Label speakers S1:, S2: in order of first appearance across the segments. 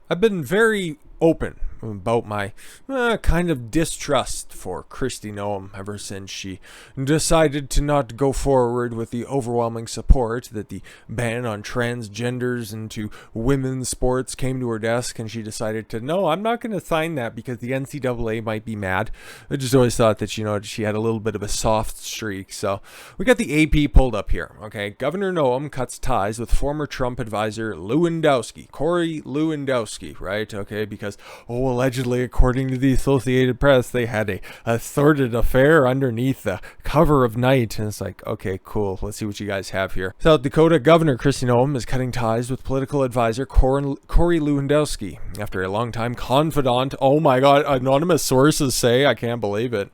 S1: I've been very open about my kind of distrust for Kristi Noem ever since she decided to not go forward with the overwhelming support that the ban on transgenders into women's sports came to her desk, and she decided to, no, I'm not going to sign that because the NCAA might be mad. I just always thought that, she had a little bit of a soft streak. So we got the AP pulled up here. Okay, Governor Noem cuts ties with former Trump advisor Lewandowski, Corey Lewandowski, right? Okay, because, allegedly, according to the Associated Press, they had a sordid affair underneath the cover of night. And it's like, okay, cool. Let's see what you guys have here. South Dakota Governor Kristi Noem is cutting ties with political advisor Corey Lewandowski after a longtime confidant. Oh my God, anonymous sources say, I can't believe it.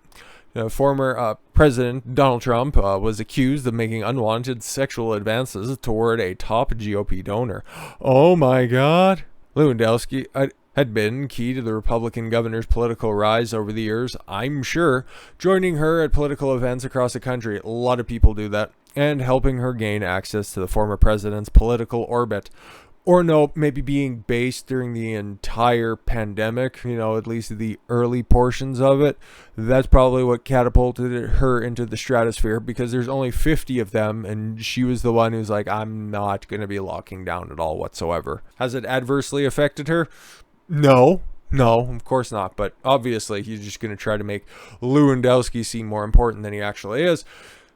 S1: Former President Donald Trump was accused of making unwanted sexual advances toward a top GOP donor. Oh my God. Lewandowski had been key to the Republican governor's political rise over the years, I'm sure, joining her at political events across the country. A lot of people do that, and helping her gain access to the former president's political orbit. Or no, maybe being based during the entire pandemic, at least the early portions of it. That's probably what catapulted her into the stratosphere, because there's only 50 of them, and she was the one who's like, I'm not going to be locking down at all whatsoever. Has it adversely affected her? No, of course not. But obviously, he's just going to try to make Lewandowski seem more important than he actually is.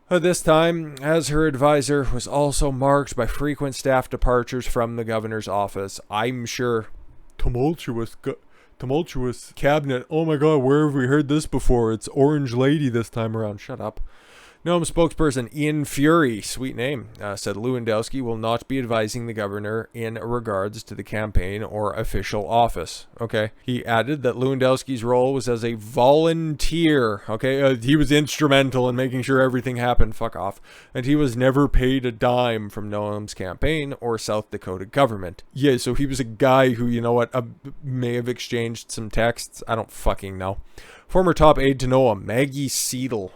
S1: This time, as her advisor, was also marked by frequent staff departures from the governor's office. I'm sure tumultuous cabinet. Oh my God, where have we heard this before? It's Orange Lady this time around. Shut up. Noem spokesperson Ian Fury, sweet name, said Lewandowski will not be advising the governor in regards to the campaign or official office. Okay. He added that Lewandowski's role was as a volunteer. Okay. He was instrumental in making sure everything happened. Fuck off. And he was never paid a dime from Noem's campaign or South Dakota government. Yeah. So he was a guy who, may have exchanged some texts. I don't fucking know. Former top aide to Noem, Maggie Seidel,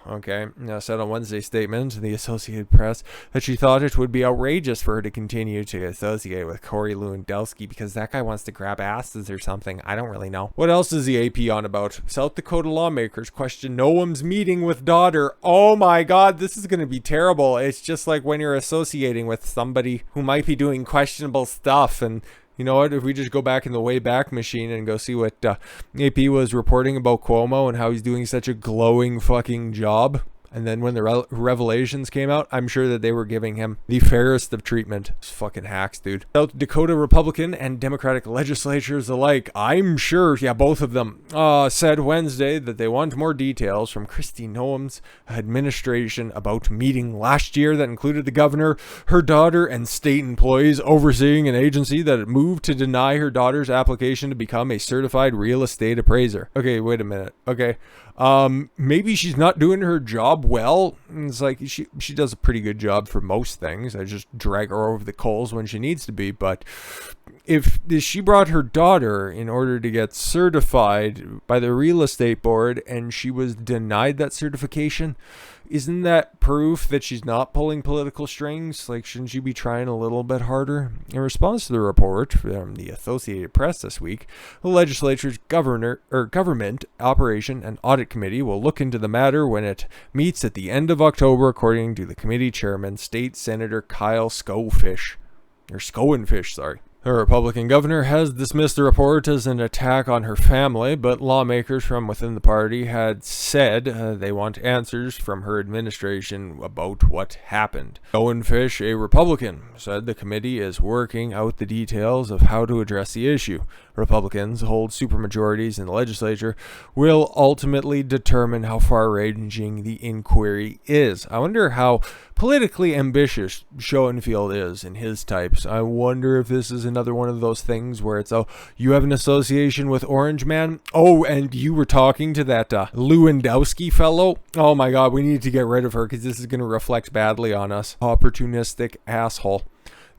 S1: said on Wednesday's statement to the Associated Press that she thought it would be outrageous for her to continue to associate with Corey Lewandowski because that guy wants to grab asses or something. I don't really know. What else is the AP on about? South Dakota lawmakers question Noem's meeting with daughter. Oh my God, this is going to be terrible. It's just like when you're associating with somebody who might be doing questionable stuff, and you know what? If we just go back in the Wayback Machine and go see what AP was reporting about Cuomo and how he's doing such a glowing fucking job, and then when the revelations came out, I'm sure that they were giving him the fairest of treatment. It's fucking hacks, dude. South Dakota Republican and Democratic legislatures alike, I'm sure, both of them, said Wednesday that they want more details from Kristi Noem's administration about meeting last year that included the governor, her daughter, and state employees overseeing an agency that had moved to deny her daughter's application to become a certified real estate appraiser. Okay, wait a minute. Okay. Maybe she's not doing her job well. It's like she does a pretty good job for most things. I just drag her over the coals when she needs to be. But if she brought her daughter in order to get certified by the real estate board and she was denied that certification, isn't that proof that she's not pulling political strings? Like, shouldn't she be trying a little bit harder? In response to the report from the Associated Press this week, the legislature's government operation and audit committee will look into the matter when it meets at the end of October, according to the committee chairman, State Senator Kyle Schoenfish. The Republican governor has dismissed the report as an attack on her family, but lawmakers from within the party had said they want answers from her administration about what happened. Schoenfish, a Republican, said the committee is working out the details of how to address the issue. Republicans hold supermajorities in the legislature will ultimately determine how far-ranging the inquiry is. I wonder how politically ambitious Schoenfield is in his types. I wonder if this is another one of those things where it's, you have an association with Orange Man? Oh, and you were talking to that Lewandowski fellow? Oh my God, we need to get rid of her because this is going to reflect badly on us. Opportunistic asshole.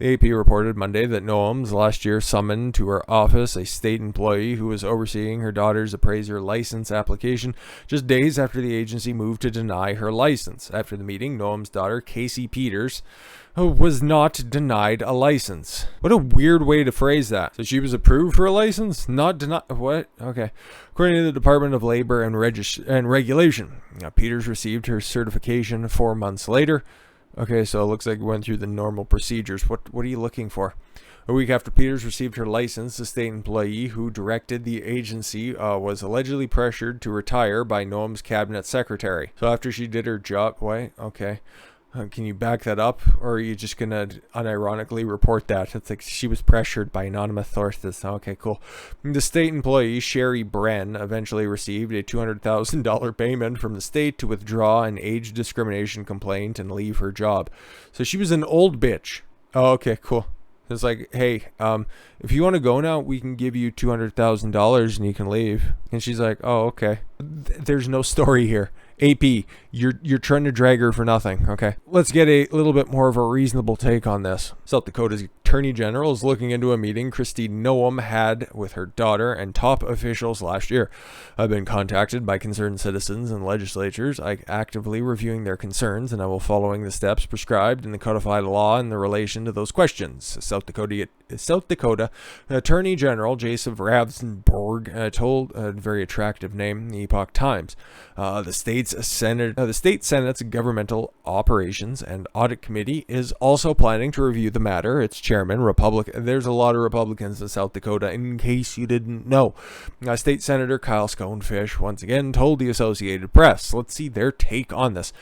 S1: The AP reported Monday that Noem's last year summoned to her office a state employee who was overseeing her daughter's appraiser license application just days after the agency moved to deny her license. After the meeting, Noem's daughter, Casey Peters, was not denied a license. What a weird way to phrase that. So she was approved for a license, not denied. What? Okay. According to the Department of Labor and Regulation, Peters received her certification 4 months later. Okay, so it looks like it went through the normal procedures. What are you looking for? A week after Peters received her license, the state employee who directed the agency was allegedly pressured to retire by Noem's cabinet secretary. So after she did her job, wait, okay. Can you back that up, or are you just going to unironically report that? It's like she was pressured by anonymous sources. Okay, cool. The state employee, Sherry Bren, eventually received a $200,000 payment from the state to withdraw an age discrimination complaint and leave her job. So she was an old bitch. Oh, okay, cool. It's like, hey, if you want to go now, we can give you $200,000 and you can leave. And she's like, oh, okay. There's no story here. AP, you're trying to drag her for nothing, okay? Let's get a little bit more of a reasonable take on this. South Dakota's Attorney General is looking into a meeting Kristi Noem had with her daughter and top officials last year. I've been contacted by concerned citizens and legislatures. I'm actively reviewing their concerns, and I will following the steps prescribed in the codified law in the relation to those questions. South Dakota Attorney General Jason Ravnsborg told a very attractive name, the Epoch Times. The state Senate's Governmental Operations and Audit Committee is also planning to review the matter. Its chairman, there's a lot of Republicans in South Dakota, in case you didn't know. State Senator Kyle Schoenfish once again told the Associated Press. Let's see their take on this.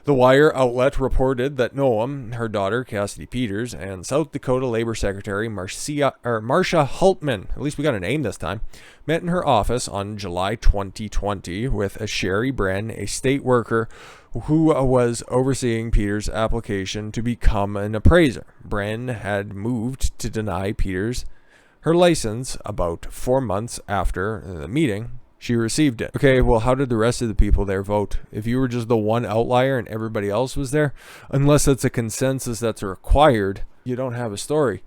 S1: The Wire outlet reported that Noem, her daughter Cassidy Peters, and South Dakota Labor Secretary Marcia Hultman, at least we got a name this time, met in her office on July 2020 with a Sherry Bren, a state worker who was overseeing Peters' application to become an appraiser. Bren had moved to deny Peters her license about 4 months after the meeting. She received it. Okay, well, how did the rest of the people there vote? If you were just the one outlier and everybody else was there, unless it's a consensus that's required, you don't have a story.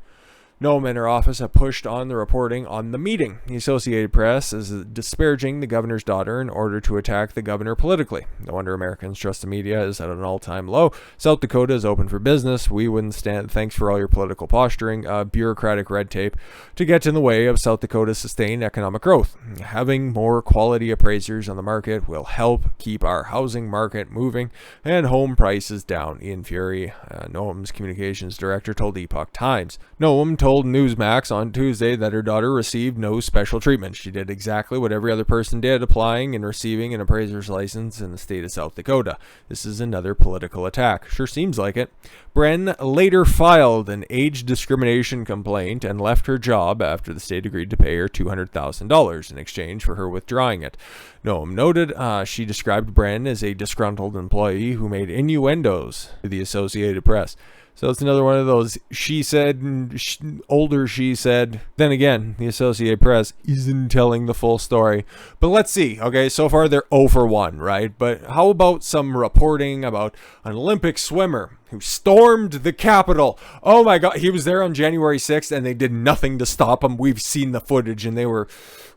S1: Noem and her office have pushed on the reporting on the meeting. The Associated Press is disparaging the governor's daughter in order to attack the governor politically. No wonder Americans trust the media is at an all-time low. South Dakota is open for business. We wouldn't stand. Thanks for all your political posturing, bureaucratic red tape to get in the way of South Dakota's sustained economic growth. Having more quality appraisers on the market will help keep our housing market moving and home prices down. Ian Fury, Noem's communications director, told the Epoch Times. Noem told Newsmax on Tuesday that her daughter received no special treatment. She did exactly what every other person did, applying and receiving an appraiser's license in the state of South Dakota. This is another political attack. Sure seems like it. Bren later filed an age discrimination complaint and left her job after the state agreed to pay her $200,000 in exchange for her withdrawing it. Noem noted she described Bren as a disgruntled employee who made innuendos to the Associated Press. So it's another one of those she said, older she said. Then again, the Associated Press isn't telling the full story. But let's see. Okay, so far they're 0 for 1, right? But how about some reporting about an Olympic swimmer who stormed the Capitol? Oh my God, he was there on January 6th and they did nothing to stop him. We've seen the footage and they were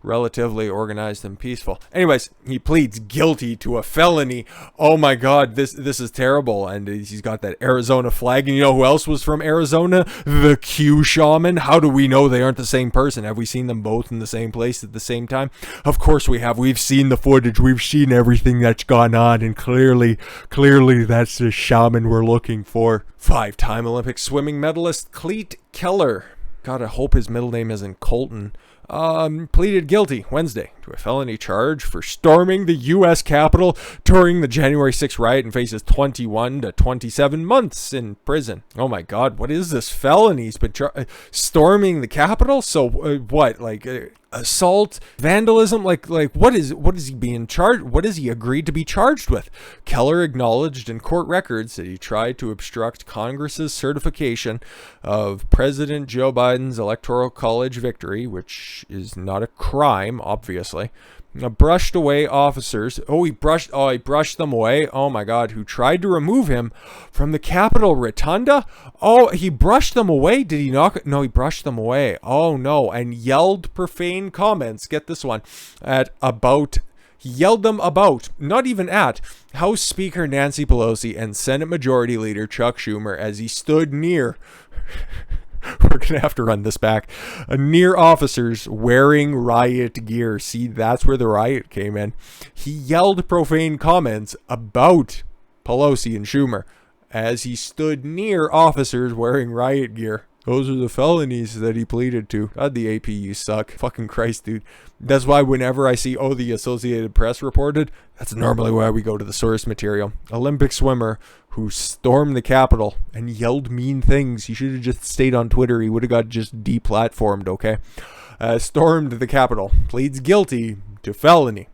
S1: relatively organized and peaceful. Anyways, he pleads guilty to a felony. Oh my God, this is terrible. And he's got that Arizona flag. And you know who else was from Arizona? The Q shaman. How do we know they aren't the same person? Have we seen them both in the same place at the same time? Of course we have. We've seen the footage. We've seen everything that's gone on. And clearly that's the shaman we're looking for. 5-time Olympic swimming medalist Klete Keller. God, I hope his middle name isn't Colton. Pleaded guilty Wednesday to a felony charge for storming the U.S. Capitol during the January 6th riot and faces 21 to 27 months in prison. Oh my God, what is this felony? He's been storming the Capitol? So what, like assault, vandalism. Like what is he being charged? What has he agreed to be charged with? Keller acknowledged in court records that he tried to obstruct Congress's certification of President Joe Biden's Electoral College victory, which is not a crime, obviously. Brushed away officers. He brushed them away. Oh my God, who tried to remove him from the Capitol Rotunda? Oh, he brushed them away. Did he not? No, he brushed them away. Oh no, and yelled profane comments. Get this one. He yelled them about, not even at, House Speaker Nancy Pelosi and Senate Majority Leader Chuck Schumer as he stood near. We're going to have to run this back. Near officers wearing riot gear. See, that's where the riot came in. He yelled profane comments about Pelosi and Schumer as he stood near officers wearing riot gear. Those are the felonies that he pleaded to. God, the AP, you suck. Fucking Christ, dude. That's why whenever I see, the Associated Press reported, that's normally why we go to the source material. Olympic swimmer who stormed the Capitol and yelled mean things. He should have just stayed on Twitter. He would have got just deplatformed, okay? Stormed the Capitol. Pleads guilty to felony.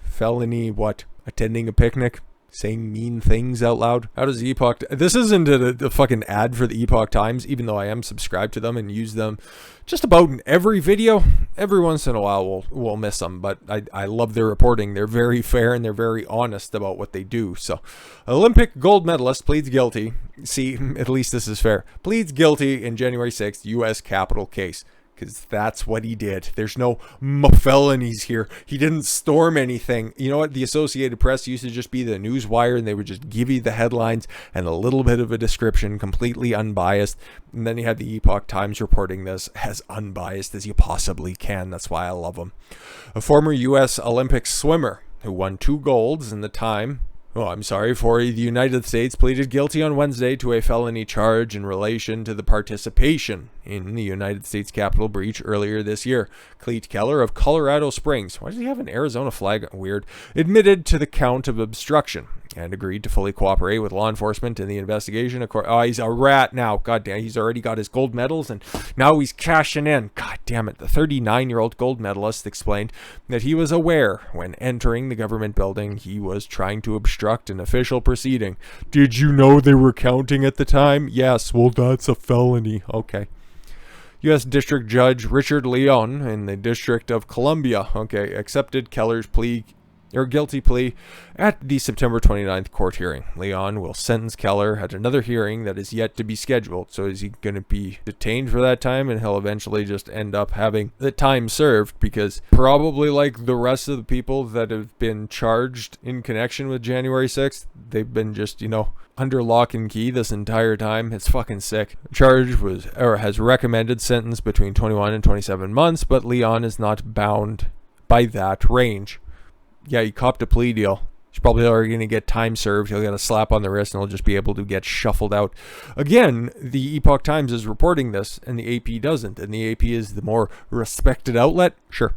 S1: Felony what? Attending a picnic? Saying mean things out loud? How does Epoch... This isn't a fucking ad for the Epoch Times, even though I am subscribed to them and use them just about in every video. Every once in a while we'll miss them, but I love their reporting. They're very fair and they're very honest about what they do. So, Olympic gold medalist pleads guilty. See, at least this is fair. Pleads guilty in January 6th U.S. Capitol case. Because that's what he did. There's no felonies here. He didn't storm anything. You know what? The Associated Press used to just be the news wire, and they would just give you the headlines and a little bit of a description, completely unbiased. And then you had the Epoch Times reporting this as unbiased as you possibly can. That's why I love them. A former U.S. Olympic swimmer who won 2 golds in the time... for the United States pleaded guilty on Wednesday to a felony charge in relation to the participation in the United States Capitol breach earlier this year. Klete Keller of Colorado Springs, why does he have an Arizona flag? Weird. Admitted to the count of obstruction and agreed to fully cooperate with law enforcement in the investigation. He's a rat now. God damn, he's already got his gold medals and now he's cashing in. God damn it. The 39-year-old gold medalist explained that he was aware when entering the government building he was trying to obstruct an official proceeding. Did you know they were counting at the time? Yes. Well, that's a felony. Okay. U.S. District Judge Richard Leon in the District of Columbia, accepted Keller's guilty plea at the September 29th court hearing. Leon will sentence Keller at another hearing that is yet to be scheduled. So is he going to be detained for that time and he'll eventually just end up having the time served? Because probably like the rest of the people that have been charged in connection with January 6th, they've been just, under lock and key this entire time. It's fucking sick. Charge has recommended sentence between 21 and 27 months, but Leon is not bound by that range. Yeah, he copped a plea deal. He's probably already going to get time served. He'll get a slap on the wrist and he'll just be able to get shuffled out. Again, the Epoch Times is reporting this and the AP doesn't. And the AP is the more respected outlet. Sure.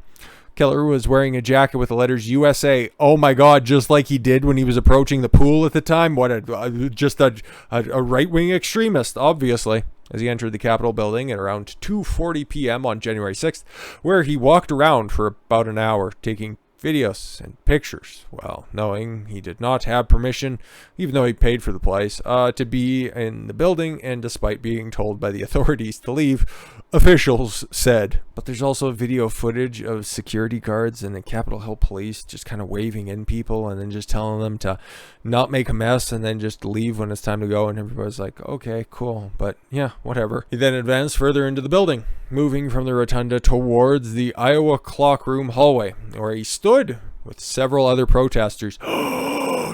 S1: Keller was wearing a jacket with the letters USA. Oh my God, just like he did when he was approaching the pool at the time. What a right-wing extremist, obviously. As he entered the Capitol building at around 2:40 p.m. on January 6th, where he walked around for about an hour taking videos and pictures, well, knowing he did not have permission, even though he paid for the place, to be in the building, and despite being told by the authorities to leave, officials said. But there's also video footage of security guards and the Capitol Hill police just kind of waving in people and then just telling them to not make a mess and then just leave when it's time to go, and everybody's like, okay, cool, but yeah, whatever. He then advanced further into the building, moving from the rotunda towards the Iowa clock room hallway, where he stood with several other protesters.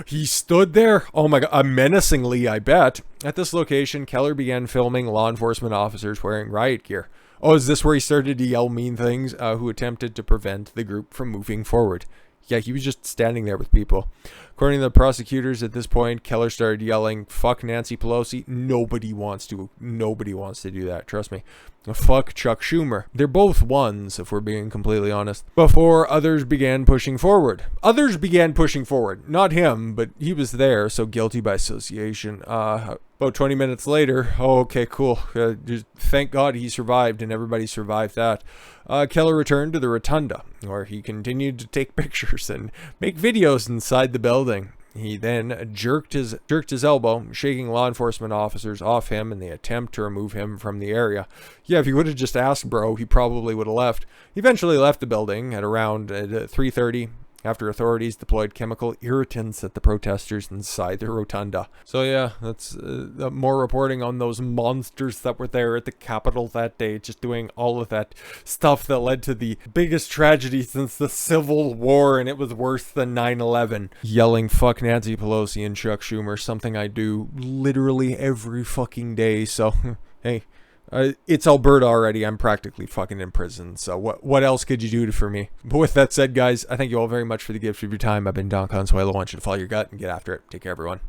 S1: He stood there? Oh my God, menacingly, I bet. At this location, Keller began filming law enforcement officers wearing riot gear. Oh, is this where he started to yell mean things, who attempted to prevent the group from moving forward? Yeah, he was just standing there with people. According to the prosecutors, at this point, Keller started yelling, "Fuck Nancy Pelosi." Nobody wants to do that, trust me. Fuck Chuck Schumer. They're both ones, if we're being completely honest. Before others began pushing forward. Others began pushing forward. Not him, but he was there, so guilty by association. About 20 minutes later, oh, okay, cool. Just thank God he survived, and everybody survived that. Keller returned to the rotunda, where he continued to take pictures and make videos inside the building. He then jerked his elbow, shaking law enforcement officers off him in the attempt to remove him from the area. Yeah, if he would have just asked, bro, he probably would have left. He eventually left the building at around 3:30 after authorities deployed chemical irritants at the protesters inside the rotunda. So yeah, that's more reporting on those monsters that were there at the Capitol that day, just doing all of that stuff that led to the biggest tragedy since the Civil War, and it was worse than 9/11. Yelling fuck Nancy Pelosi and Chuck Schumer, something I do literally every fucking day, so hey. It's Alberta already. I'm practically fucking in prison. So what else could you do for me? But with that said, guys, I thank you all very much for the gift of your time. I've been Don Consuelo. I want you to follow your gut and get after it. Take care, everyone.